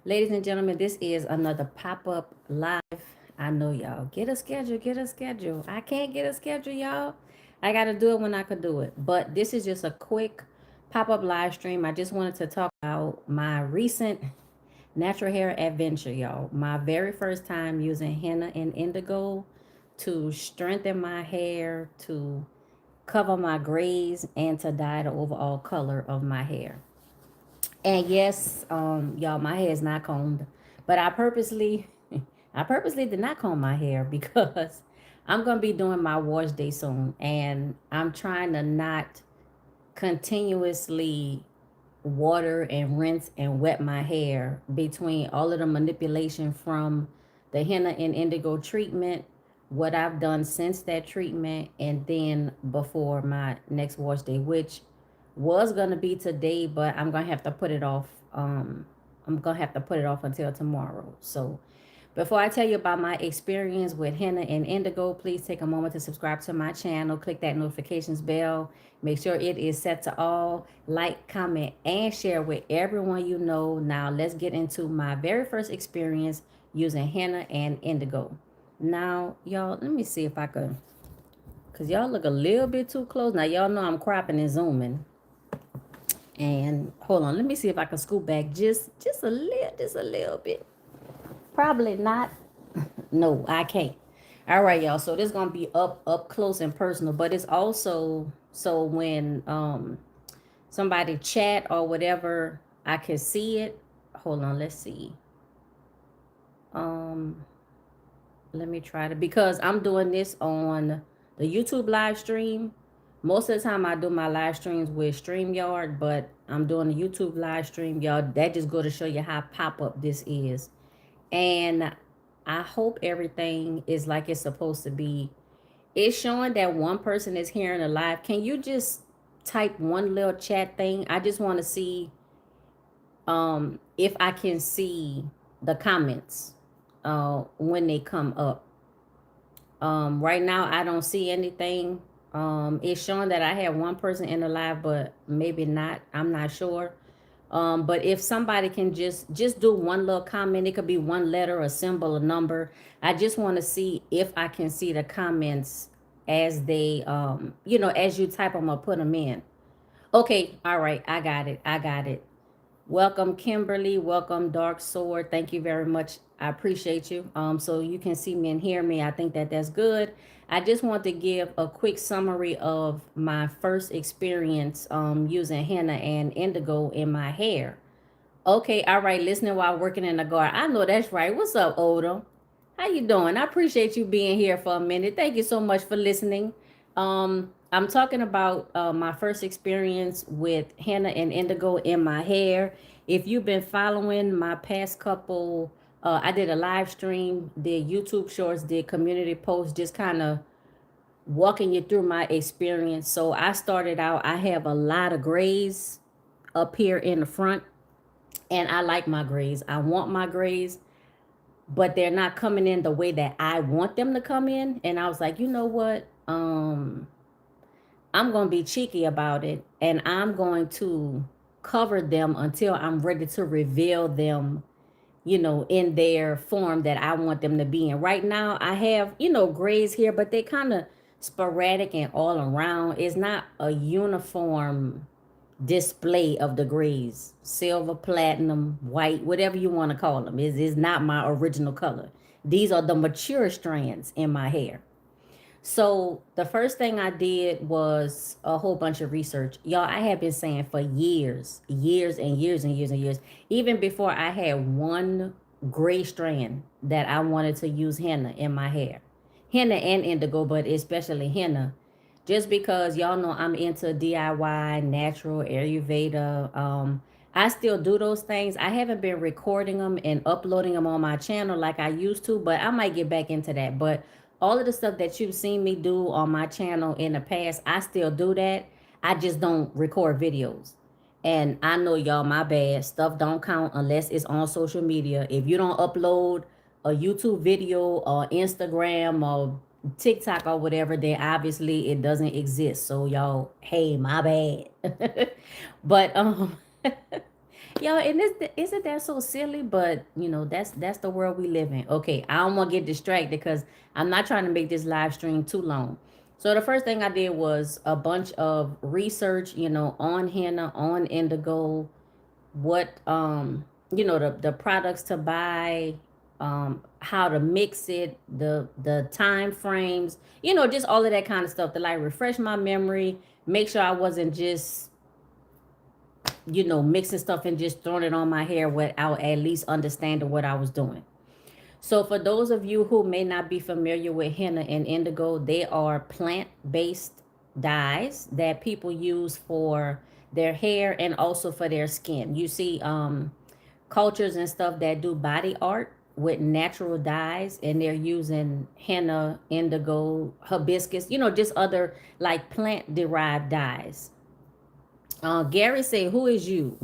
Ladies and gentlemen, this is another pop-up live. I know y'all. Get a schedule, get a schedule. I can't get a schedule, y'all. I got to do it when I could do it. But this is just a quick pop-up live stream. I just wanted to talk about my recent natural hair adventure, y'all. My very first time using henna and indigo to strengthen my hair, to cover my grays, and to dye the overall color of my hair. And yes, y'all, my hair is not combed, but I purposely did not comb my hair because I'm gonna be doing my wash day soon, and I'm trying to not continuously water and rinse and wet my hair between all of the manipulation from the henna and indigo treatment, what I've done since that treatment, and then before my next wash day, which was gonna be today, but I'm gonna have to put it off. I'm gonna have to put it off until tomorrow. So before I tell you about my experience with henna and indigo, please take a moment to subscribe to my channel. Click that notifications bell. Make sure it is set to all. Like, comment, and share with everyone you know. Now, let's get into my very first experience using henna and indigo. Now, y'all, let me see if I could, because y'all look a little bit too close. Now, y'all know I'm cropping and zooming. And hold on, let me see if I can scoot back just a little bit. Probably not. No, I can't. All right, y'all. So this is gonna be up close and personal, but it's also so when somebody chat or whatever, I can see it. Hold on, let's see. Um, Let me try to, because I'm doing this on the YouTube live stream. Most of the time I do my live streams with StreamYard, but I'm doing the YouTube live stream, y'all. That just go to show you how pop up this is. And I hope everything is like it's supposed to be. It's showing that one person is hearing a live. Can you just type one little chat thing? I just want to see if I can see the comments when they come up. Right now I don't see anything. It's showing that I have one person in the live, but maybe not. I'm not sure. But if somebody can just do one little comment, it could be one letter, a symbol, a number. I just want to see if I can see the comments as they as you type them or put them in. Okay, all right, I got it. I got it. Welcome, Kimberly. Welcome, Dark Sword. Thank you very much. I appreciate you. So you can see me and hear me. I think that that's good. I just want to give a quick summary of my first experience using henna and indigo in my hair. Okay, all right. Listening while working in the garden. I know that's right. What's up, Oda? How you doing? I appreciate you being here for a minute. Thank you so much for listening. I'm talking about my first experience with henna and indigo in my hair. If you've been following my past couple, I did a live stream, did YouTube shorts, did community posts, just kind of walking you through my experience. So I started out, I have a lot of grays up here in the front, and I like my grays. I want my grays, but they're not coming in the way that I want them to come in. And I was like, you know what? I'm going to be cheeky about it, and I'm going to cover them until I'm ready to reveal them, in their form that I want them to be in. Right now, I have, grays here, but they kind of sporadic and all around. It's not a uniform display of the grays, silver, platinum, white, whatever you want to call them. Is not my original color. These are the mature strands in my hair. So the first thing I did was a whole bunch of research. Y'all, I have been saying for years, years and years and years and years, even before I had one gray strand, that I wanted to use henna in my hair. Henna and indigo, but especially henna. Just because y'all know I'm into DIY, natural, Ayurveda. I still do those things. I haven't been recording them and uploading them on my channel like I used to, but I might get back into that. But all of the stuff that you've seen me do on my channel in the past, I still do that. I just don't record videos. And I know y'all, my bad. Stuff don't count unless it's on social media. If you don't upload a YouTube video or Instagram or TikTok or whatever, then obviously it doesn't exist. So y'all, hey, my bad. But Yo, and isn't that so silly? But you know, that's the world we live in. Okay, I don't want to get distracted because I'm not trying to make this live stream too long. So the first thing I did was a bunch of research, you know, on henna, on indigo, what you know, the products to buy, how to mix it, the time frames, you know, just all of that kind of stuff to like refresh my memory, make sure I wasn't just, you know, mixing stuff and just throwing it on my hair without at least understanding what I was doing. So for those of you who may not be familiar with henna and indigo, they are plant-based dyes that people use for their hair and also for their skin. You see cultures and stuff that do body art with natural dyes, and they're using henna, indigo, hibiscus, you know, just other like plant derived dyes. Gary said, "Who is you?"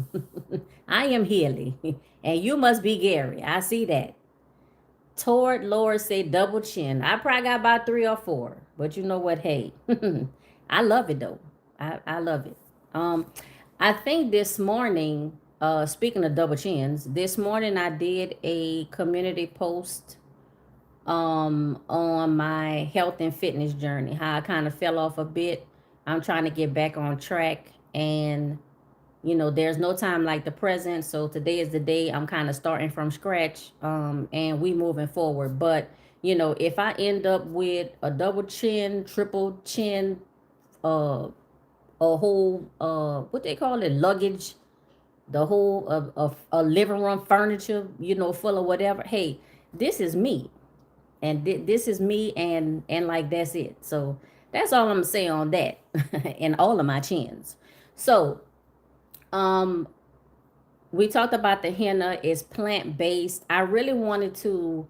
I am Healy, and you must be Gary. I see that. Toward Lord said, "Double chin." I probably got about 3 or 4, but you know what? Hey, I love it though. I love it. Um, I think this morning, speaking of double chins, this morning I did a community post on my health and fitness journey, how I kind of fell off a bit. I'm trying to get back on track, and you know, there's no time like the present. So today is the day I'm kind of starting from scratch, and we moving forward. But you know, if I end up with a double chin, triple chin, uh a whole what they call it, luggage, the whole of a living room furniture, you know, full of whatever, hey, this is me, and this is me, and like that's it. So that's all I'm gonna say on that. And all of my chins. So um we talked about the henna is plant-based. I really wanted to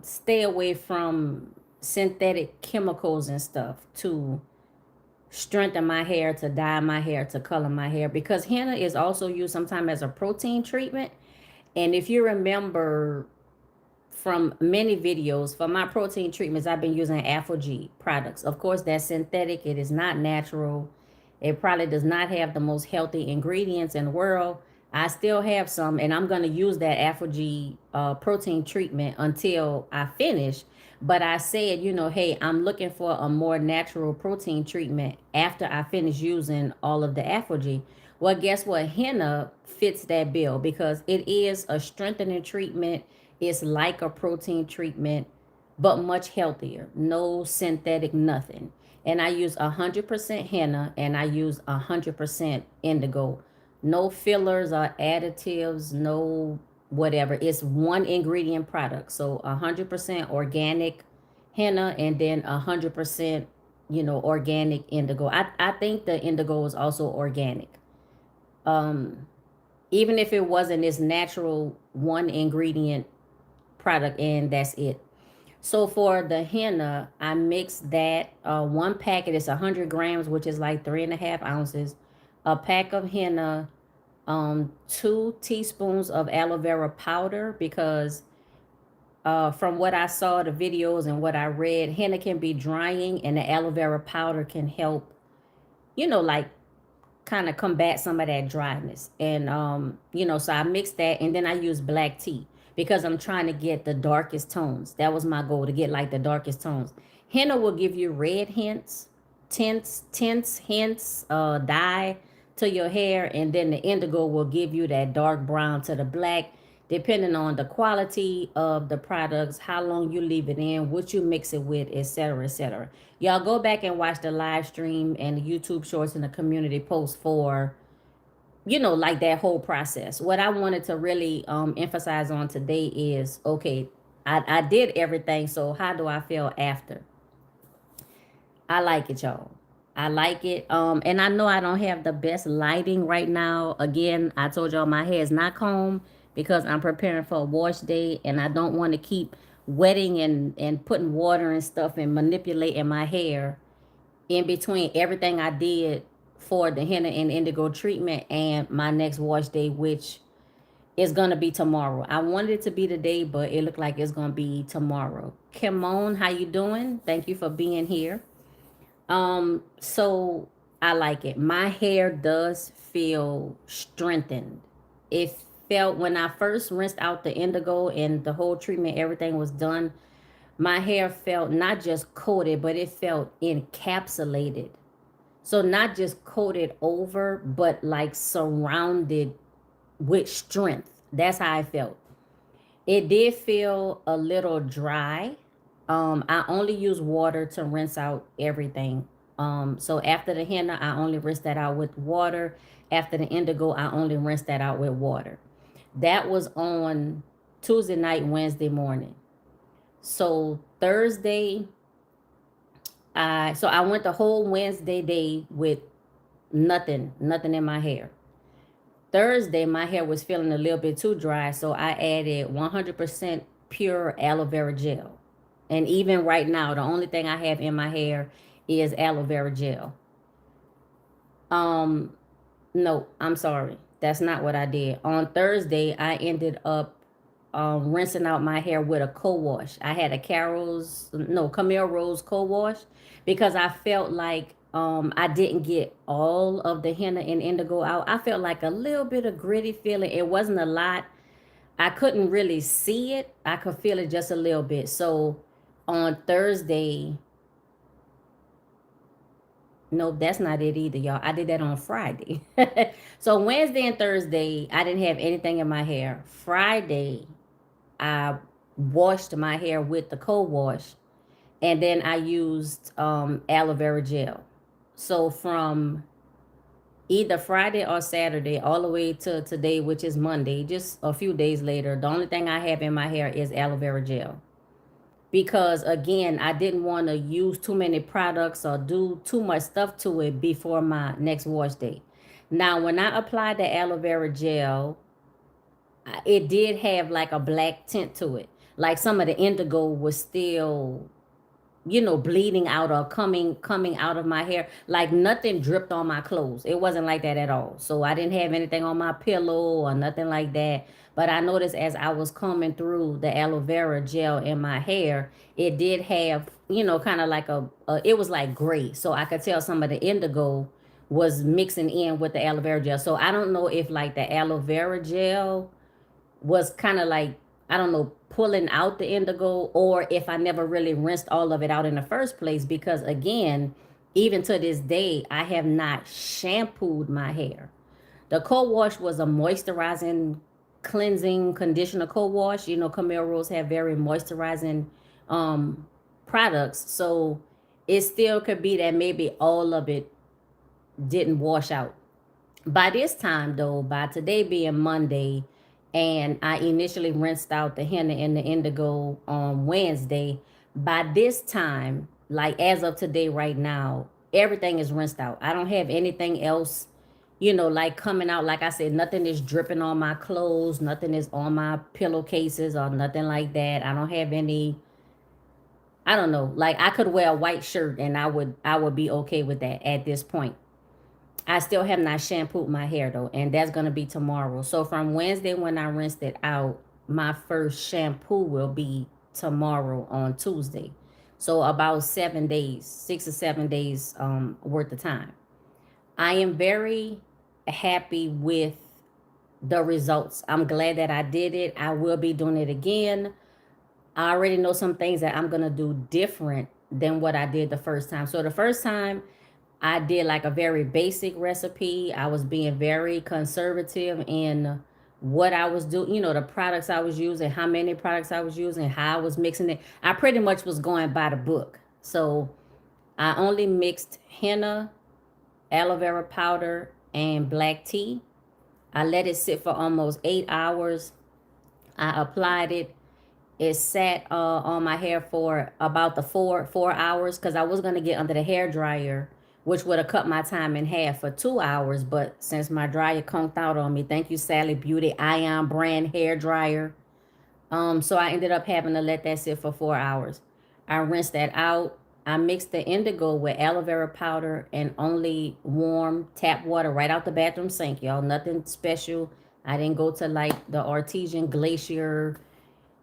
stay away from synthetic chemicals and stuff to strengthen my hair, to dye my hair, to color my hair, because henna is also used sometimes as a protein treatment. And if you remember from many videos, for my protein treatments, I've been using Afro-G products. Of course, that's synthetic. It is not natural. It probably does not have the most healthy ingredients in the world. I still have some, and I'm going to use that Afro-G protein treatment until I finish. But I said, you know, hey, I'm looking for a more natural protein treatment after I finish using all of the Afro-G. Well, guess what? Henna fits that bill because it is a strengthening treatment. It's like a protein treatment, but much healthier. No synthetic, nothing. And I use 100% henna, and I use 100% indigo. No fillers or additives, no whatever. It's one ingredient product. So 100% organic henna, and then 100%, you know, organic indigo. I think the indigo is also organic. Um, Even if it wasn't this natural one ingredient product, and that's it. So for the henna, I mixed that. One packet is 100 grams, which is like 3.5 ounces. A pack of henna, 2 teaspoons of aloe vera powder, because from what I saw, the videos and what I read, henna can be drying, and the aloe vera powder can help, you know, like kind of combat some of that dryness. And you know, so I mixed that, and then I use black tea because I'm trying to get the darkest tones. That was my goal, to get like the darkest tones. Henna will give you red hints, hints, dye to your hair, and then the indigo will give you that dark brown to the black, depending on the quality of the products, how long you leave it in, what you mix it with, etc., etc. Y'all go back and watch the live stream and the YouTube shorts and the community post for, you know, like that whole process. What I wanted to really emphasize on today is, okay, I did everything, so how do I feel after? I like it, y'all. I like it. And I know I don't have the best lighting right now. Again, I told y'all my hair is not combed because I'm preparing for a wash day, and I don't want to keep wetting and putting water and stuff and manipulating my hair in between everything I did for the henna and indigo treatment and my next wash day, which is going to be tomorrow. I wanted it to be today, but it looked like it's going to be tomorrow. Kimon, how you doing? Thank you for being here. So I like it. My hair does feel strengthened. It felt, when I first rinsed out the indigo and the whole treatment, everything was done, my hair felt not just coated, but it felt encapsulated. So not just coated over, but like surrounded with strength. That's how I felt. It did feel a little dry. I only use water to rinse out everything. So after the henna, I only rinse that out with water. After the indigo, I only rinse that out with water. That was on Tuesday night, Wednesday morning. So Thursday, I went the whole Wednesday day with nothing in my hair. Thursday, my hair was feeling a little bit too dry, so I added 100% pure aloe vera gel. And even right now, the only thing I have in my hair is aloe vera gel. Um, no, I'm sorry. That's not what I did. On Thursday, I ended up rinsing out my hair with a co-wash. I had a Camille Rose co-wash because I felt like I didn't get all of the henna and indigo out. I felt like a little bit of gritty feeling. It wasn't a lot. I couldn't really see it. I could feel it just a little bit. So on Thursday, nope, that's not it either, y'all. I did that on Friday. So Wednesday and Thursday, I didn't have anything in my hair. Friday, I washed my hair with the cold wash, and then I used aloe vera gel. So from either Friday or Saturday all the way to today, which is Monday, just a few days later, the only thing I have in my hair is aloe vera gel. Because again, I didn't want to use too many products or do too much stuff to it before my next wash day. Now, when I applied the aloe vera gel, it did have like a black tint to it. Like some of the indigo was still, bleeding out or coming out of my hair. Like nothing dripped on my clothes. It wasn't like that at all. So I didn't have anything on my pillow or nothing like that. But I noticed as I was combing through the aloe vera gel in my hair, it did have, kind of like it was like gray. So I could tell some of the indigo was mixing in with the aloe vera gel. So I don't know if like the aloe vera gel was kind of like, I don't know, pulling out the indigo, or if I never really rinsed all of it out in the first place, because again, even to this day, I have not shampooed my hair. The co-wash was a moisturizing, cleansing, conditioner co-wash. Camille Rose have very moisturizing um, products. So it still could be that maybe all of it didn't wash out. By this time, though, by today being Monday, and I initially rinsed out the henna and the indigo on Wednesday, by this time, like as of today, right now, everything is rinsed out. I don't have anything else, like coming out. Like I said, nothing is dripping on my clothes, nothing is on my pillowcases or nothing like that. I don't have any, I don't know, like I could wear a white shirt and I would be okay with that at this point. I still have not shampooed my hair though, and that's gonna be tomorrow. So from Wednesday when I rinsed it out, my first shampoo will be tomorrow on Tuesday. So about 7 days, 6 or 7 days worth of time. I am very happy with the results. I'm glad that I did it. I will be doing it again. I already know some things that I'm gonna do different than what I did the first time. So the first time I did like a very basic recipe. I was being very conservative in what I was doing, the products I was using, how many products I was using, how I was mixing it. I pretty much was going by the book. So I only mixed henna, aloe vera powder, and black tea. I let it sit for almost 8 hours. I applied it. It sat on my hair for about the four hours, because I was going to get under the hair dryer, which would have cut my time in half for 2 hours. But since my dryer conked out on me, thank you, Sally Beauty Ion brand hair dryer. So I ended up having to let that sit for 4 hours. I rinsed that out. I mixed the indigo with aloe vera powder and only warm tap water right out the bathroom sink, y'all. Nothing special. I didn't go to like the artesian glacier,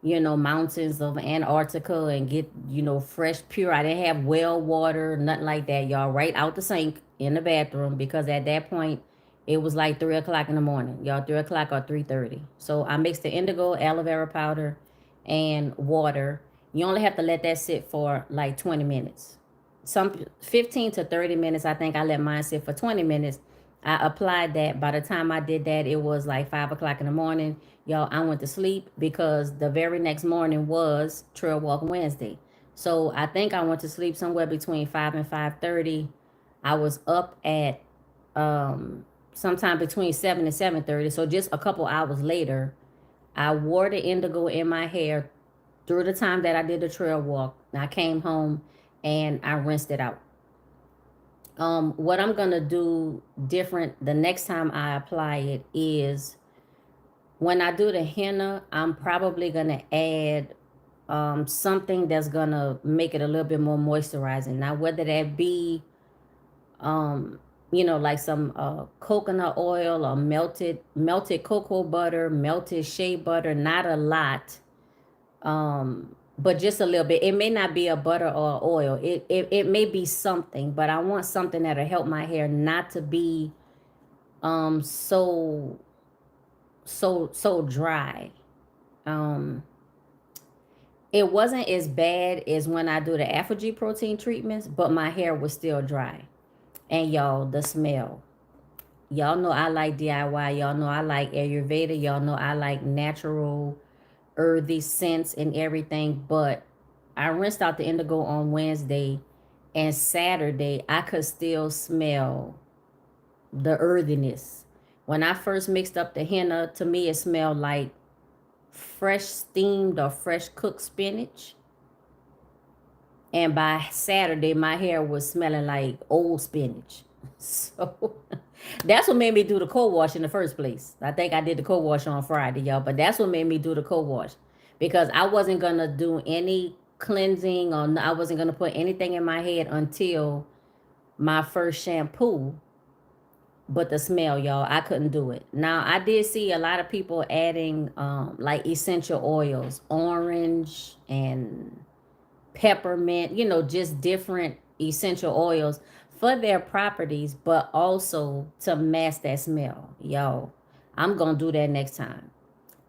you know, mountains of Antarctica and get, you know, fresh, pure. I didn't have well water, nothing like that, y'all. Right out the sink in the bathroom, because at that point it was like 3 o'clock in the morning, y'all. 3 o'clock or 3:30. So I mixed the indigo, aloe vera powder, and water. You only have to let that sit for like 20 minutes. Some 15 to 30 minutes. I think I let mine sit for 20 minutes. I applied that. By the time I did that, it was like 5 o'clock in the morning. Y'all, I went to sleep because the very next morning was Trail Walk Wednesday. So I think I went to sleep somewhere between 5 and 5:30. I was up at sometime between 7 and 7:30. So just a couple hours later, I wore the indigo in my hair through the time that I did the trail walk. I came home and I rinsed it out. What I'm gonna do different the next time I apply it is, when I do the henna, I'm probably gonna add something that's gonna make it a little bit more moisturizing. Now, whether that be you know, like some coconut oil or melted cocoa butter, melted shea butter, not a lot, but just a little bit. It may not be a butter or oil. It may be something, but I want something that'll help my hair not to be so dry. It wasn't as bad as when I do the alpha-G protein treatments, but my hair was still dry. And y'all, the smell. Y'all know I like DIY. Y'all know I like Ayurveda. Y'all know I like natural, earthy scents and everything. But I rinsed out the indigo on Wednesday, and Saturday I could still smell the earthiness. When I first mixed up the henna, to me it smelled like fresh steamed or fresh cooked spinach. And by Saturday, my hair was smelling like old spinach. So that's what made me do the co-wash in the first place. I think I did the co-wash on Friday, y'all. But that's what made me do the co-wash. Because I wasn't going to do any cleansing, or I wasn't going to put anything in my head until my first shampoo. But the smell, y'all, I couldn't do it. Now, I did see a lot of people adding like essential oils, orange and peppermint, you know, just different essential oils for their properties, but also to mask that smell. Yo, I'm gonna do that next time.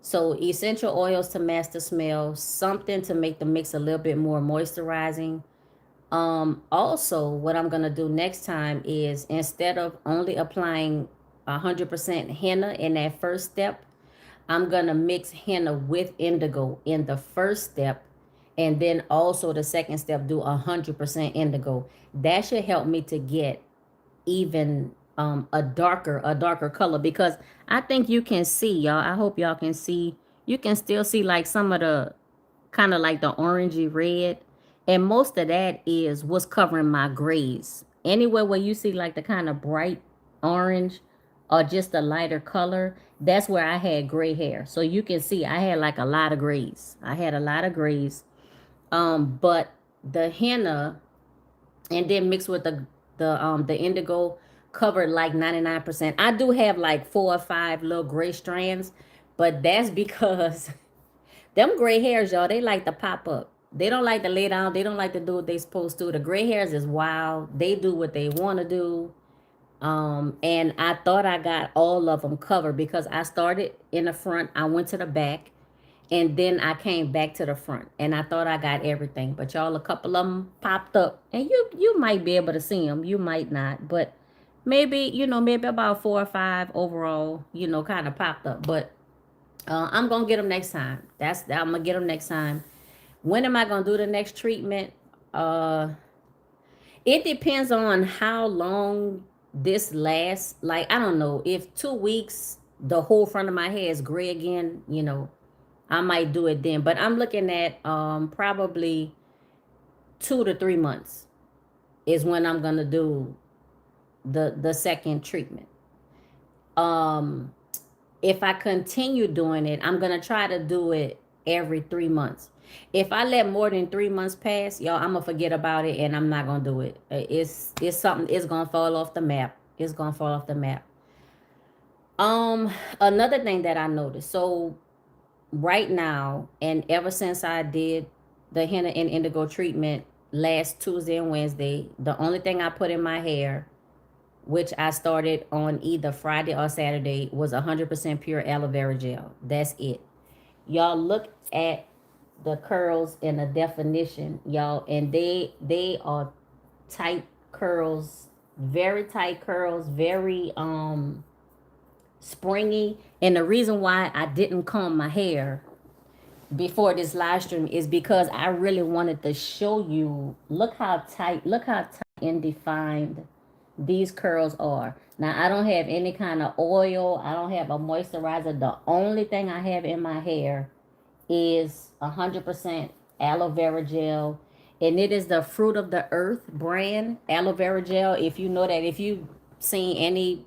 So essential oils to mask the smell, something to make the mix a little bit more moisturizing. Also, what I'm gonna do next time is, instead of only applying 100% henna in that first step, I'm gonna mix henna with indigo in the first step, and then also the second step do 100% indigo. That should help me to get even a darker color, because I think you can see, y'all. I hope y'all can see. You can still see like some of the kind of like the orangey red, and most of that is what's covering my grays. Anywhere where you see like the kind of bright orange or just a lighter color, that's where I had gray hair. So you can see I had like a lot of grays. I had a lot of grays. But the henna, and then mixed with the indigo, covered like 99%. I do have like 4 or 5 little gray strands, but that's because them gray hairs, y'all, they like to pop up. They don't like to lay down. They don't like to do what they supposed to. The gray hairs is wild. They do what they want to do. And I thought I got all of them covered, because I started in the front, I went to the back, and then I came back to the front, and I thought I got everything. But y'all, a couple of them popped up, and you might be able to see them. You might not, but maybe, you know, maybe about 4 or 5 overall, you know, kind of popped up. But I'm gonna get them next time. I'm gonna get them next time. When am I gonna do the next treatment? It depends on how long this lasts. Like, I don't know, if 2 weeks the whole front of my hair is gray again, you know, I might do it then. But I'm looking at probably 2 to 3 months is when I'm gonna do the second treatment. If I continue doing it, I'm gonna try to do it every 3 months. If I let more than 3 months pass, y'all, I'm gonna forget about it, and I'm not gonna do it. It's something, it's gonna fall off the map. It's gonna fall off the map. Another thing that I noticed. So right now, and ever since I did the henna and indigo treatment last Tuesday and Wednesday, the only thing I put in my hair, which I started on either Friday or Saturday, was 100% pure aloe vera gel. That's it. Y'all look at the curls and the definition, y'all, and they are tight curls, very tight curls, very springy. And the reason why I didn't comb my hair before this live stream is because I really wanted to show you, look how tight and defined these curls are. Now, I don't have any kind of oil. I don't have a moisturizer. The only thing I have in my hair is 100% aloe vera gel. And it is the Fruit of the Earth brand aloe vera gel. If you know that, if you've seen any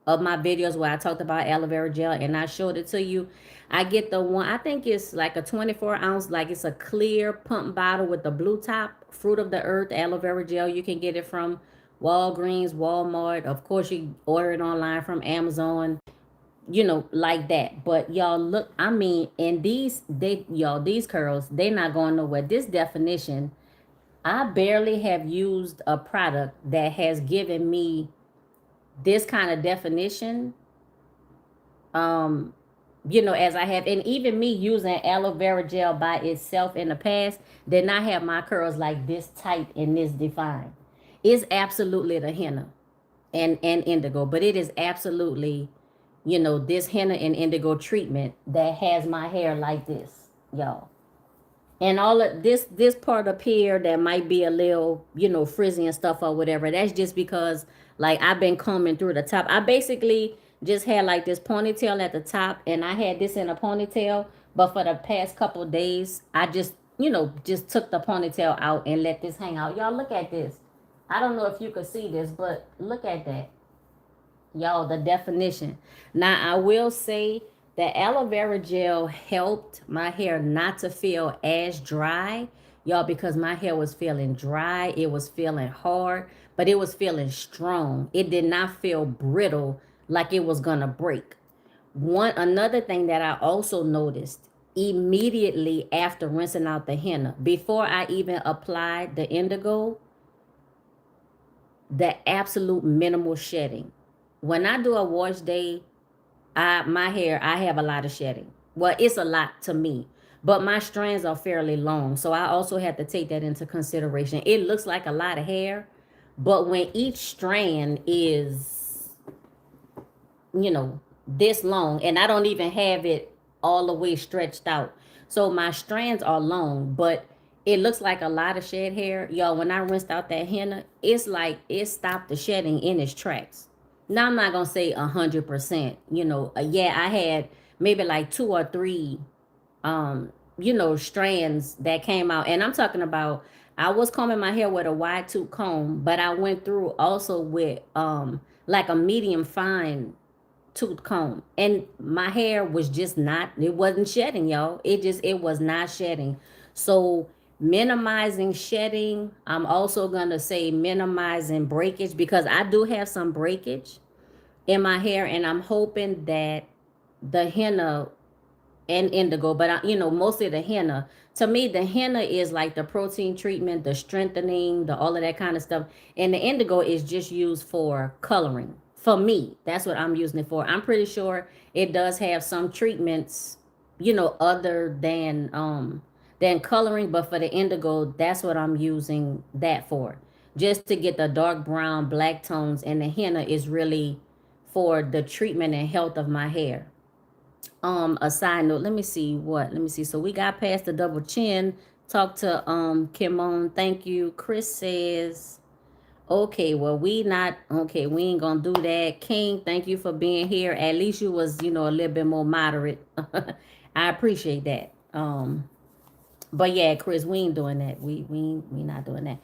of my videos where I talked about aloe vera gel and I showed it to you, I get the one, I think it's like a 24 ounce, like it's a clear pump bottle with the blue top, Fruit of the Earth aloe vera gel. You can get it from Walgreens, Walmart. Of course, you order it online from Amazon, you know, like that. But y'all look, I mean, and these curls, they not going nowhere. This definition, I barely have used a product that has given me this kind of definition, you know, as I have. And even me using aloe vera gel by itself in the past did not have my curls like this tight and this defined. It's absolutely the henna and indigo, but it is absolutely, you know, this henna and indigo treatment that has my hair like this, y'all. And all of this part up here that might be a little, you know, frizzy and stuff or whatever, that's just because like I've been combing through the top. I basically just had like this ponytail at the top, and I had this in a ponytail, but for the past couple of days I just, you know, just took the ponytail out and let this hang out. Y'all look at this. I don't know if you could see this, but look at that, y'all, the definition. Now I will say the aloe vera gel helped my hair not to feel as dry, y'all, because my hair was feeling dry, it was feeling hard, but it was feeling strong. It did not feel brittle like it was gonna break. One another thing that I also noticed immediately after rinsing out the henna, before I even applied the indigo, the absolute minimal shedding. When I do a wash day, my hair, I have a lot of shedding. Well, it's a lot to me, but my strands are fairly long, so I also have to take that into consideration. It looks like a lot of hair, but when each strand is, you know, this long, and I don't even have it all the way stretched out, so my strands are long, but it looks like a lot of shed hair, y'all. When I rinsed out that henna, it's like it stopped the shedding in its tracks. Now I'm not gonna say 100%, you know. Yeah, I had maybe like 2 or 3 you know, strands that came out. And I'm talking about, I was combing my hair with a wide tooth comb, but I went through also with like a medium fine tooth comb, and my hair was just not, it wasn't shedding, y'all. It was not shedding. So minimizing shedding, I'm also gonna say minimizing breakage, because I do have some breakage in my hair, and I'm hoping that the henna and indigo, but you know, mostly the henna. To me, the henna is like the protein treatment, the strengthening, the all of that kind of stuff, and the indigo is just used for coloring. For me, that's what I'm using it for. I'm pretty sure it does have some treatments, you know, other than coloring, but for the indigo, that's what I'm using that for, just to get the dark brown, black tones, and the henna is really for the treatment and health of my hair. A side note, let me see, so we got past the double chin. Talk to Kimon, thank you. Chris says, okay, well, we ain't gonna do that. King, thank you for being here. At least you was, you know, a little bit more moderate. I appreciate that. But yeah, Chris, we ain't doing that. We not doing that.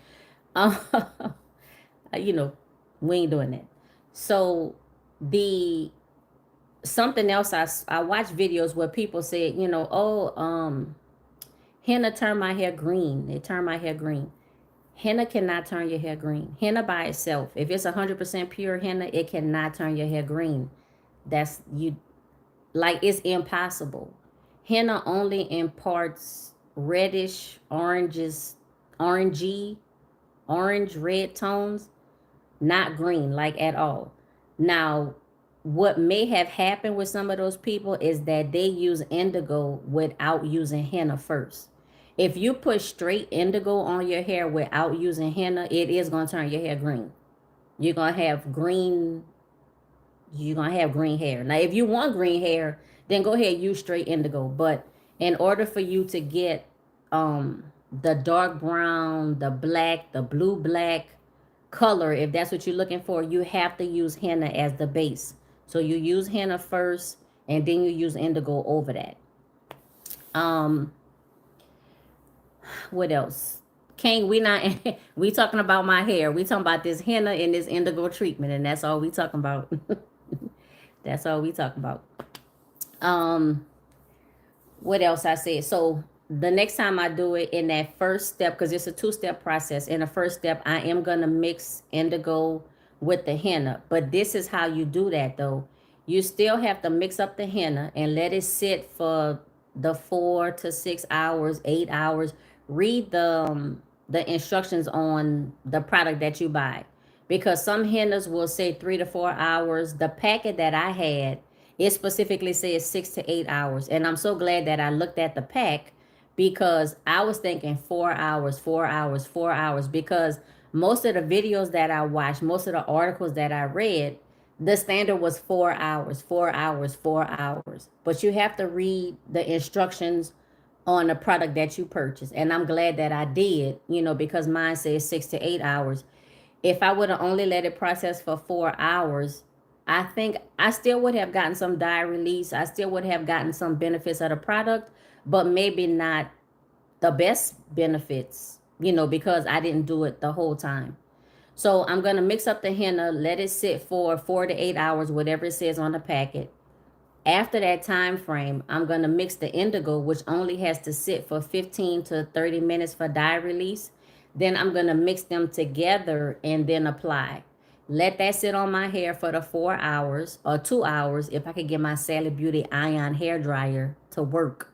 You know, we ain't doing that. So the something else, I watch videos where people say, you know, oh, henna turned my hair green. It turned my hair green. Henna cannot turn your hair green. Henna by itself, if it's 100% pure henna, it cannot turn your hair green. That's you, like, it's impossible. Henna only imparts reddish, orangey, orange red tones, not green, like at all. Now, what may have happened with some of those people is that they use indigo without using henna first. If you put straight indigo on your hair without using henna, it is going to turn your hair green. You're going to have green you're gonna have green hair. Now, if you want green hair, then go ahead, use straight indigo. But in order for you to get the dark brown, the black, the blue black color, if that's what you're looking for, you have to use henna as the base. So you use henna first, and then you use indigo over that. Um, what else? King, we not we talking about my hair. We talking about this henna and this indigo treatment, and that's all we talking about. That's all we talking about. Um, what else I said? So the next time I do it, in that first step, because it's a two-step process. In the first step, I am gonna mix indigo with the henna. But this is how you do that though. You still have to mix up the henna and let it sit for the 4 to 6 hours, 8 hours. Read the instructions on the product that you buy, because some hennas will say 3 to 4 hours. The packet that I had, it specifically says 6 to 8 hours. And I'm so glad that I looked at the pack, because I was thinking 4 hours, 4 hours, 4 hours, because most of the videos that I watched, most of the articles that I read, the standard was 4 hours, 4 hours, 4 hours. But you have to read the instructions on the product that you purchase. And I'm glad that I did, because mine says 6 to 8 hours. If I would have only let it process for 4 hours, I think I still would have gotten some dye release. I still would have gotten some benefits of the product, but maybe not the best benefits, because I didn't do it the whole time. So I'm going to mix up the henna, let it sit for 4 to 8 hours, whatever it says on the packet. After that time frame, I'm going to mix the indigo, which only has to sit for 15 to 30 minutes for dye release. Then I'm going to mix them together and then apply. Let that sit on my hair for the 4 hours or 2 hours if I could get my Sally Beauty ion hair dryer to work.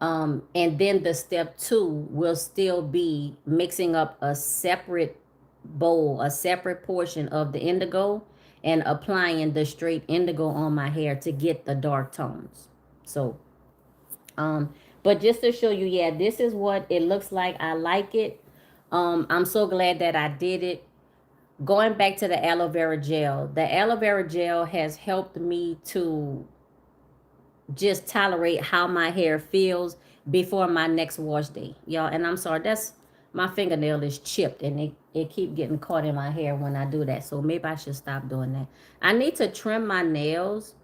And then the step 2 will still be mixing up a separate bowl, a separate portion of the indigo, and applying the straight indigo on my hair to get the dark tones. So, but just to show you, yeah, this is what it looks like. I like it. I'm so glad that I did it. Going back to the aloe vera gel, the aloe vera gel has helped me to just tolerate how my hair feels before my next wash day, y'all. And I'm sorry, that's my fingernail is chipped, and it keep getting caught in my hair when I do that. So maybe I should stop doing that. I need to trim my nails.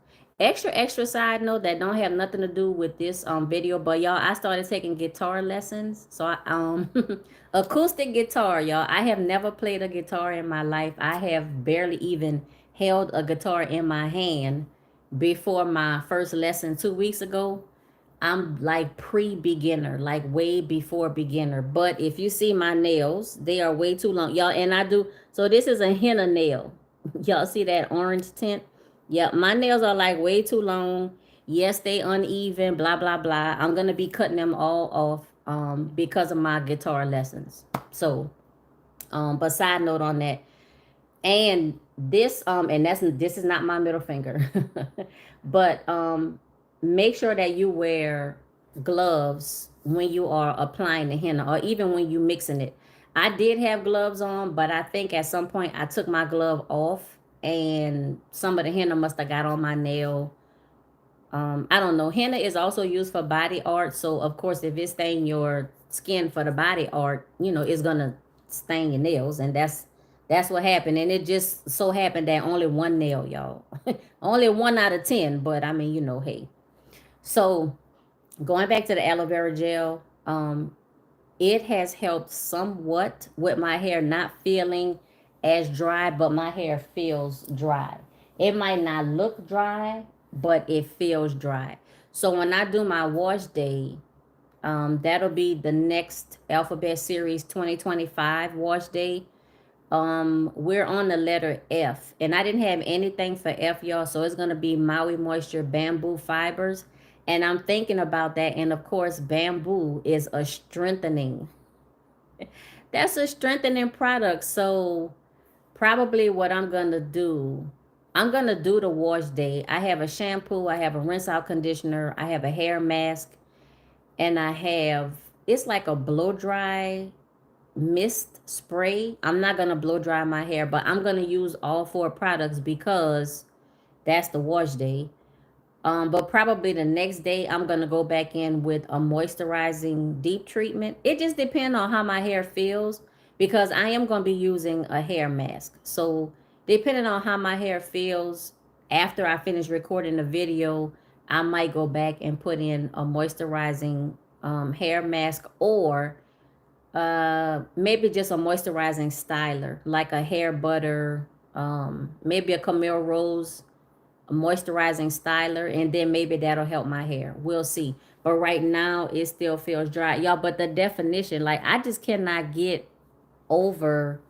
Extra side note that don't have nothing to do with this video, but y'all, I started taking guitar lessons. So I acoustic guitar, y'all. I have never played a guitar in my life. I have barely even held a guitar in my hand before my first lesson 2 weeks ago. I'm like pre-beginner, like way before beginner. But if you see my nails, they are way too long, y'all. And I do, so this is a henna nail. Y'all see that orange tint? Yeah, my nails are like way too long. Yes, they uneven, blah, blah, blah. I'm going to be cutting them all off because of my guitar lessons. So, but side note on that. And this, and this is not my middle finger, but make sure that you wear gloves when you are applying the henna, or even when you mixing it. I did have gloves on, but I think at some point I took my glove off, and some of the henna must have got on my nail. I don't know. Henna is also used for body art, so of course, if it stain your skin for the body art, it's gonna stain your nails, and that's what happened. And it just so happened that only one nail, y'all. Only 1 out of 10, but I mean, hey. So going back to the aloe vera gel, it has helped somewhat with my hair not feeling as dry, but my hair feels dry. It might not look dry, but it feels dry. So when I do my wash day, that'll be the next Alphabet Series 2025 wash day. We're on the letter F, and I didn't have anything for F, y'all, so it's going to be Maui Moisture Bamboo Fibers. And I'm thinking about that. And of course, bamboo is a strengthening. That's a strengthening product. So probably what I'm gonna do, I'm gonna do the wash day. I have a shampoo, I have a rinse out conditioner, I have a hair mask, and I have, it's like a blow dry mist spray. I'm not gonna blow dry my hair, but I'm gonna use all four products because that's the wash day. But probably the next day I'm gonna go back in with a moisturizing deep treatment. It just depends on how my hair feels because I am gonna be using a hair mask. So depending on how my hair feels after I finish recording the video, I might go back and put in a moisturizing hair mask, or maybe just a moisturizing styler like a hair butter, maybe a Camille Rose moisturizing styler, and then maybe that'll help my hair. We'll see. But right now it still feels dry, y'all. But the definition, like, I just cannot get over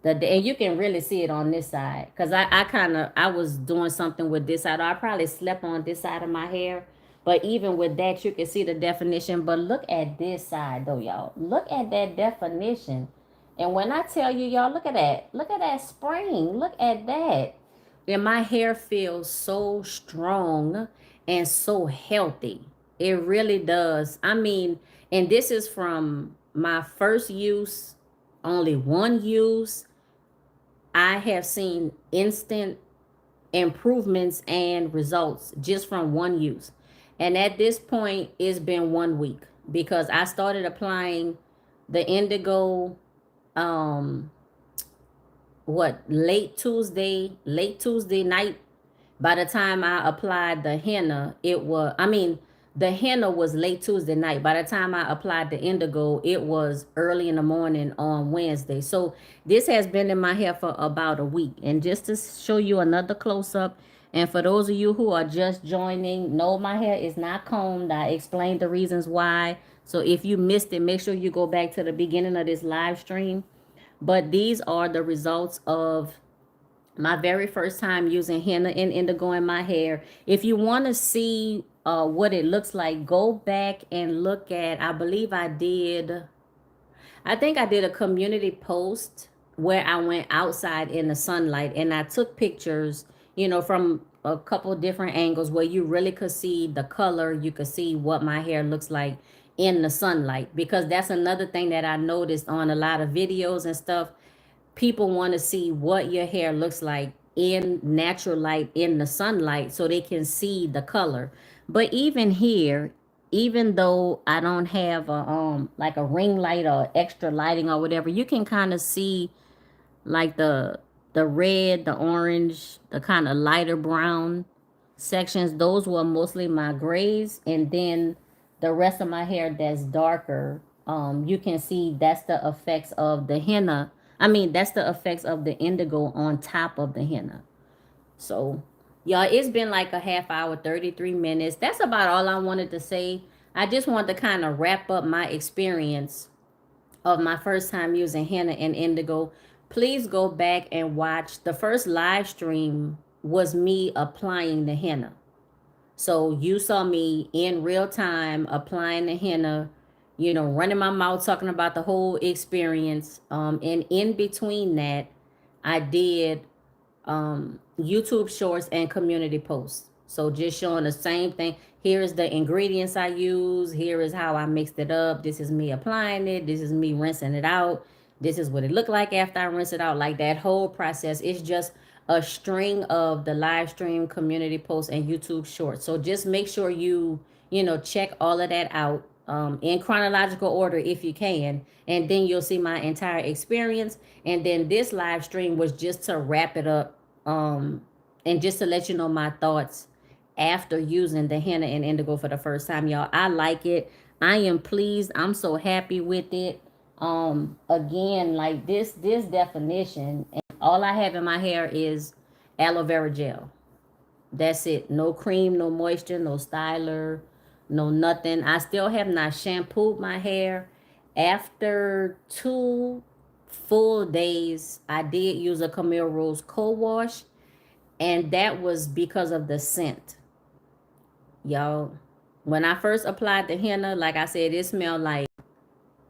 and you can really see it on this side because I kind of, I was doing something with this side. I probably slept on this side of my hair, but even with that you can see the definition. But look at this side though, y'all. Look at that definition. And when I tell you, y'all, look at that spring, look at that. And my hair feels so strong and so healthy. It really does. I mean, and this is from my first use, only one use. I have seen instant improvements and results just from one use. And at this point, it's been 1 week because I started applying the indigo, um, late Tuesday night. By the time I applied the henna, the henna was late Tuesday night. By the time I applied the indigo, it was early in the morning on Wednesday. So this has been in my hair for about a week. And just to show you another close up, and for those of you who are just joining, no, my hair is not combed. I explained the reasons why. So if you missed it, make sure you go back to the beginning of this live stream. But these are the results of my very first time using henna and indigo in my hair. If you want to see what it looks like, go back and look at, I think I did a community post where I went outside in the sunlight and I took pictures, from a couple different angles where you really could see the color. You could see what my hair looks like in the sunlight, because that's another thing that I noticed on a lot of videos and stuff. People want to see what your hair looks like in natural light, in the sunlight, so they can see the color. But even here, even though I don't have a like a ring light or extra lighting or whatever, you can kind of see like the red, the orange, the kind of lighter brown sections. Those were mostly my grays, and then the rest of my hair that's darker, you can see that's the effects of the henna. That's the effects of the indigo on top of the henna. So, y'all, it's been like a half hour, 33 minutes. That's about all I wanted to say. I just wanted to kind of wrap up my experience of my first time using henna and indigo. Please go back and watch. The first live stream was me applying the henna. So you saw me in real time applying the henna, running my mouth, talking about the whole experience. And in between that, I did YouTube shorts and community posts. So just showing the same thing. Here is the ingredients I use. Here is how I mixed it up. This is me applying it. This is me rinsing it out. This is what it looked like after I rinse it out. Like that whole process. It's just a string of the live stream, community posts, and YouTube shorts. So just make sure check all of that out in chronological order if you can. And then you'll see my entire experience. And then this live stream was just to wrap it up, and just to let you know my thoughts after using the henna and indigo for the first time, y'all. I like it. I am pleased. I'm so happy with it. Again, like this definition, and all I have in my hair is aloe vera gel. That's it. No cream, no moisture, no styler, no nothing. I still have not shampooed my hair. After 2 full days, I did use a Camille Rose co-wash, and that was because of the scent. Y'all, When I first applied the henna, like I said, it smelled like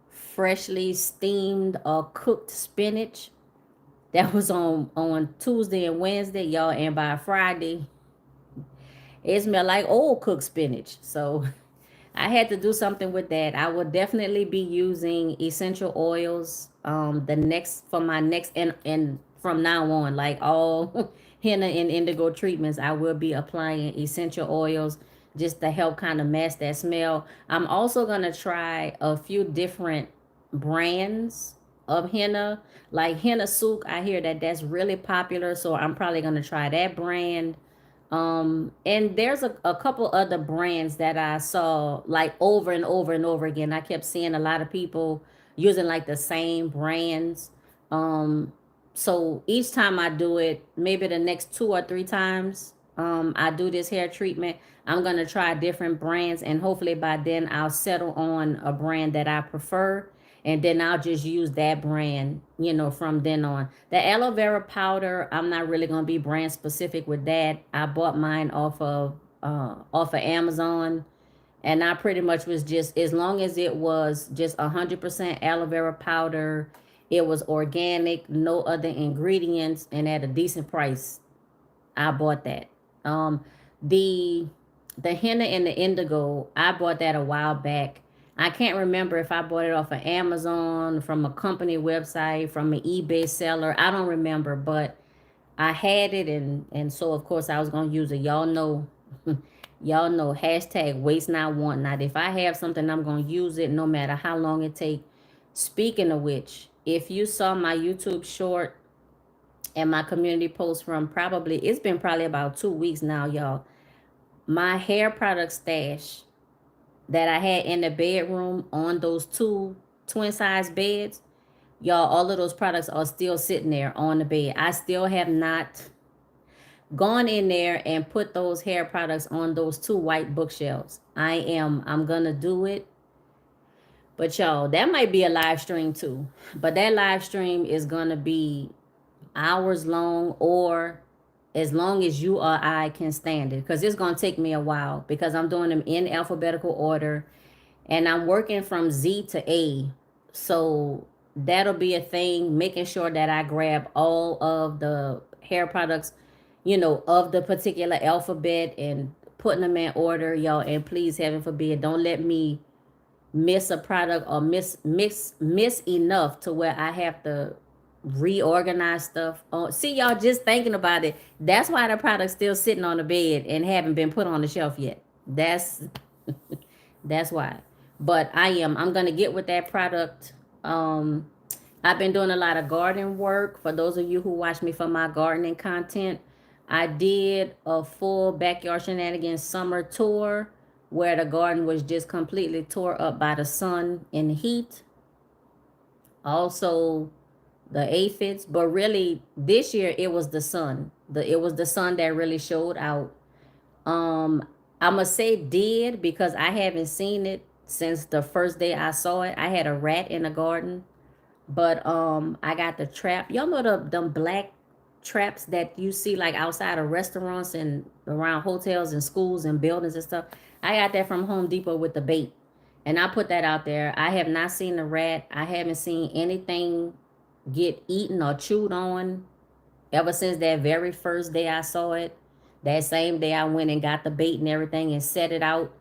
freshly steamed or cooked spinach. That was on Tuesday and Wednesday, y'all, and by Friday, it smelled like old cooked spinach. So I had to do something with that. I will definitely be using essential oils the next for my next and from now on, like all henna and indigo treatments, I will be applying essential oils just to help kind of mask that smell. I'm also gonna try a few different brands of henna, like henna souk. I hear that that's really popular, so I'm probably gonna try that brand. And there's a couple other brands that I saw like over and over and over again. I kept seeing a lot of people using like the same brands. Um, so each time I do it, maybe the next 2 or 3 times, I do this hair treatment, I'm gonna try different brands, and hopefully by then I'll settle on a brand that I prefer, and then I'll just use that brand, from then on. The aloe vera powder, I'm not really gonna be brand specific with that. I bought mine off of Amazon, and I pretty much was just, as long as it was just 100% aloe vera powder, it was organic, no other ingredients, and at a decent price, I bought that. Um, the the henna and the indigo, I bought that a while back. I can't remember if I bought it off of Amazon, from a company website, from an eBay seller. I don't remember, but I had it, and so of course I was gonna use it. Y'all know, y'all know hashtag waste not want not. If I have something, I'm gonna use it no matter how long it take. Speaking of which, if you saw my YouTube short and my community post from it's been probably about 2 weeks now, y'all. My hair product stash that I had in the bedroom on those two twin size beds, y'all, all of those products are still sitting there on the bed. I still have not gone in there and put those hair products on those two white bookshelves. I'm gonna do it. But y'all, that might be a live stream too. But that live stream is gonna be hours long, or as long as you or I can stand it, because it's going to take me a while, because I'm doing them in alphabetical order, and I'm working from Z to A. So that'll be a thing, making sure that I grab all of the hair products, of the particular alphabet, and putting them in order, y'all. And please, heaven forbid, don't let me miss a product, or miss enough to where I have to reorganize stuff. Oh, see, y'all, just thinking about it, that's why the product's still sitting on the bed and haven't been put on the shelf yet. That's why. But I'm gonna get with that product. um I've been doing a lot of garden work. For those of you who watch me for my gardening content, I did a full Backyard Shenanigans summer tour, where the garden was just completely tore up by the sun and heat. Also, the aphids, but really this year it was the sun. It was the sun that really showed out. Um, I must say did, because I haven't seen it since the first day I saw it. I had a rat in the garden, but I got the trap. Y'all know them black traps that you see like outside of restaurants and around hotels and schools and buildings and stuff. I got that from Home Depot with the bait. And I put that out there. I have not seen the rat. I haven't seen anything get eaten or chewed on ever since that very first day I saw it. That same day I went and got the bait and everything and set it out.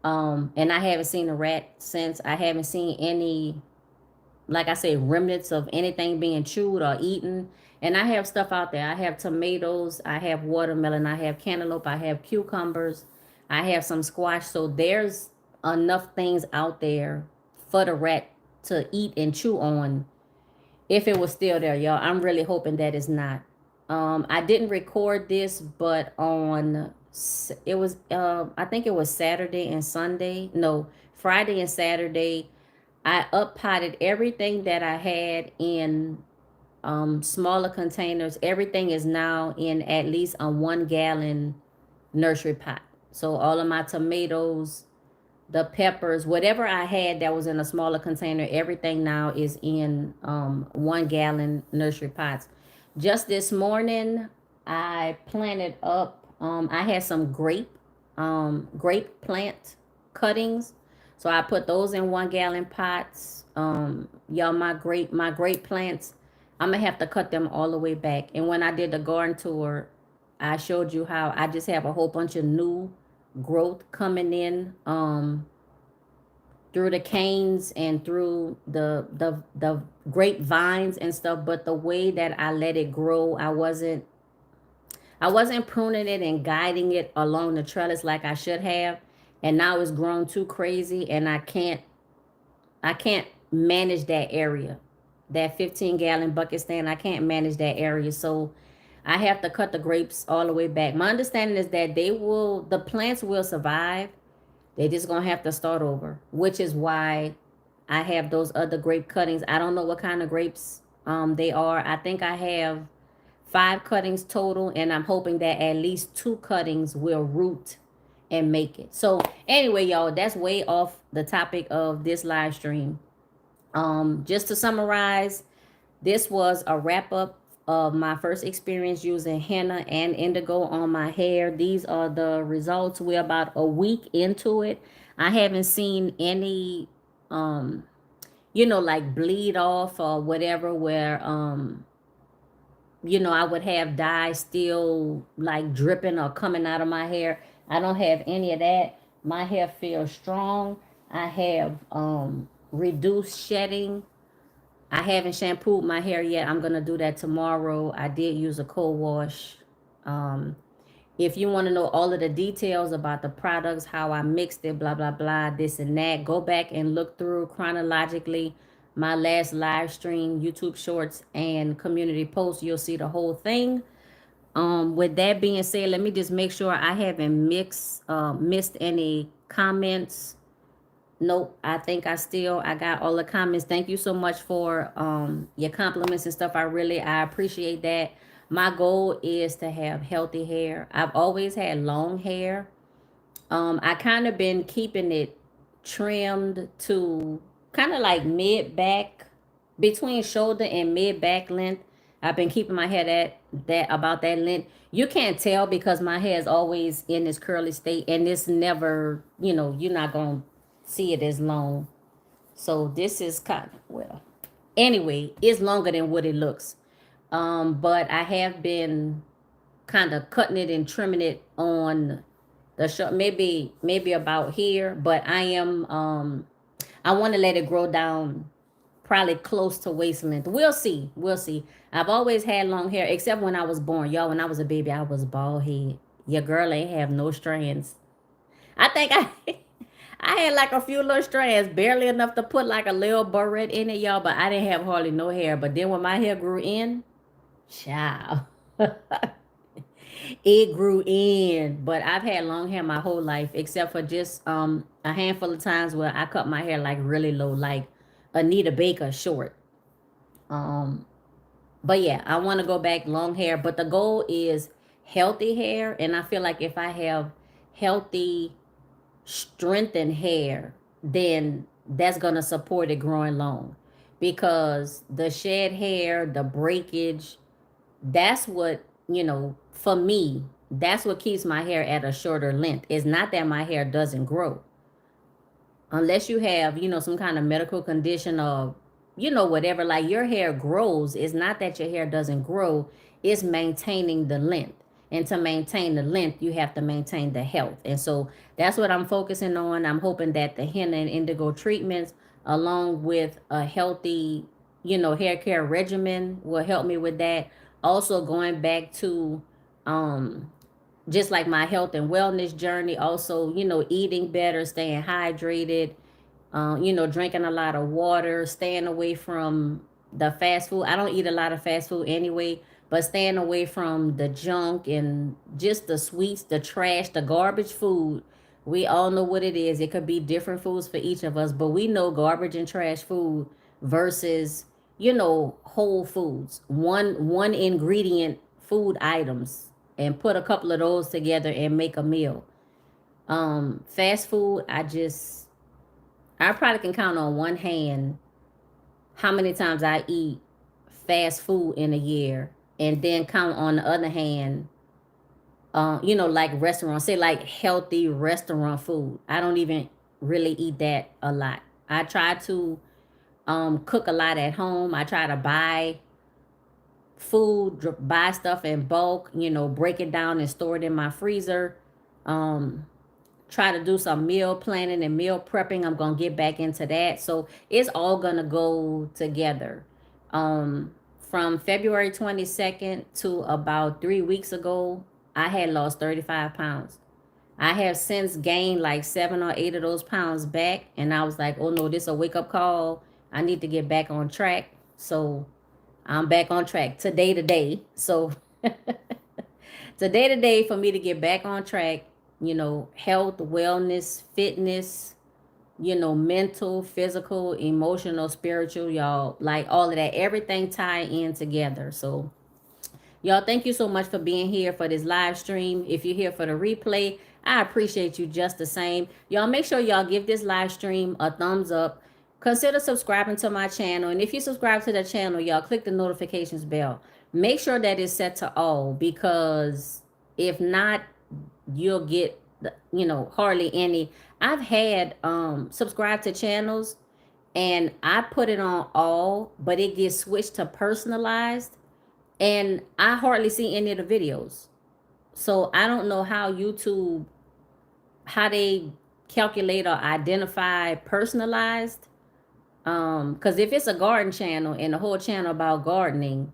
And I haven't seen a rat since. I haven't seen any, like I say, remnants of anything being chewed or eaten. And I have stuff out there. I have tomatoes, I have watermelon, I have cantaloupe, I have cucumbers, I have some squash. So there's enough things out there for the rat to eat and chew on, if it was still there, y'all. I'm really hoping that it's not. I didn't record this, but it was I think it was Saturday and Sunday. No, Friday and Saturday. I up potted everything that I had in smaller containers. Everything is now in at least a 1 gallon nursery pot. So all of my tomatoes, the peppers, whatever I had that was in a smaller container, everything now is in 1 gallon nursery pots. Just this morning, I planted up. I had some grape plant cuttings. So I put those in 1-gallon pots. Y'all, my grape plants, I'm gonna have to cut them all the way back. And when I did the garden tour, I showed you how I just have a whole bunch of new growth coming in through the canes and through the grapevines and stuff. But the way that I let it grow, I wasn't pruning it and guiding it along the trellis like I should have. And now it's grown too crazy, and I can't manage that area. That 15-gallon bucket stand, I can't manage that area. So I have to cut the grapes all the way back. My understanding is that the plants will survive. They just gonna have to start over, which is why I have those other grape cuttings. I don't know what kind of grapes they are. I think I have 5 cuttings total, and I'm hoping that at least 2 cuttings will root and make it. So anyway, y'all, that's way off the topic of this live stream. Just to summarize, this was a wrap up of my first experience using henna and indigo on my hair. These are the results. We're about a week into it. I haven't seen any like bleed off or whatever, where I would have dye still like dripping or coming out of my hair. I don't have any of that. My hair feels strong. I have reduced shedding. I haven't shampooed my hair yet. I'm going to do that tomorrow. I did use a cold wash. If you want to know all of the details about the products, how I mixed it, blah, blah, blah, this and that, go back and look through chronologically my last live stream, YouTube shorts, and community posts. You'll see the whole thing. With that being said, let me just make sure I haven't missed any comments. Nope, I think I got all the comments. Thank you so much for your compliments and stuff. I appreciate that. My goal is to have healthy hair. I've always had long hair. I kind of been keeping it trimmed to kind of like mid back, between shoulder and mid back length. I've been keeping my hair about that length. You can't tell because my hair is always in this curly state, and it's never, you're not going to see it as long. So this is kind of, well, anyway, it's longer than what it looks. But I have been kind of cutting it and trimming it on the short, maybe about here, but I want to let it grow down probably close to waist length. We'll see. I've always had long hair, except when I was born. Y'all, when I was a baby, I was bald head. Your girl ain't have no strands. I think I had like a few little strands, barely enough to put like a little barrette in it, y'all, but I didn't have hardly no hair. But then when my hair grew in, child, it grew in. But I've had long hair my whole life, except for just a handful of times where I cut my hair like really low, like Anita Baker short. But yeah, I want to go back long hair, but the goal is healthy hair. And I feel like if I have healthy, strengthened hair, then that's going to support it growing long, because the shed hair, the breakage, that's what, for me, that's what keeps my hair at a shorter length. It's not that my hair doesn't grow. Unless you have, some kind of medical condition or, whatever, like your hair grows. It's not that your hair doesn't grow. It's maintaining the length. And to maintain the length, you have to maintain the health. And so that's what I'm focusing on. I'm hoping that the henna and indigo treatments, along with a healthy, hair care regimen, will help me with that. Also going back to just like my health and wellness journey, also, eating better, staying hydrated, drinking a lot of water, staying away from the fast food. I don't eat a lot of fast food anyway, but staying away from the junk and just the sweets, the trash, the garbage food. We all know what it is. It could be different foods for each of us, but we know garbage and trash food versus, whole foods, one ingredient food items, and put a couple of those together and make a meal. Fast food, I probably can count on one hand how many times I eat fast food in a year, and then count on the other hand, like restaurants, say like healthy restaurant food. I don't even really eat that a lot. I try to cook a lot at home. I try to buy food, buy stuff in bulk, you know, break it down and store it in my freezer. Um, Try to do some meal planning and meal prepping. I'm gonna get back into that. So it's all gonna go together. From February 22nd to about 3 weeks ago, I had lost 35 pounds. I have since gained like 7 or 8 of those pounds back, and I was like, oh no, this is a wake up call. I need to get back on track. So I'm back on track today to day. So today to day for me to get back on track, you know, health, wellness, fitness, you know, mental, physical, emotional, spiritual, y'all, like all of that, everything tie in together. So y'all, thank you so much for being here for this live stream. If you're here for the replay, I appreciate you just the same. Y'all make sure y'all give this live stream a thumbs up. Consider subscribing to my channel. And if you subscribe to the channel, y'all click the notifications bell. Make sure that it's set to all, because if not, you'll get, you know, hardly any. I've had subscribe to channels and I put it on all, but it gets switched to personalized and I hardly see any of the videos. So I don't know how YouTube, how they calculate or identify personalized. Because if it's a garden channel and the whole channel about gardening,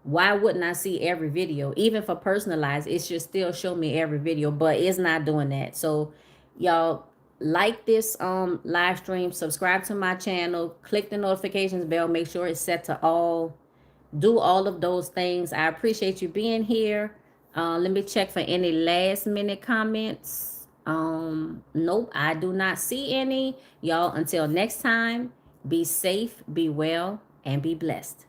why wouldn't I see every video? Even for personalized, it should still show me every video, but it's not doing that. So y'all like this live stream, subscribe to my channel, click the notifications bell, make sure it's set to all. Do all of those things. I appreciate you being here. Let me check for any last minute comments. Nope, I do not see any. Y'all, until next time, be safe, be well, and be blessed.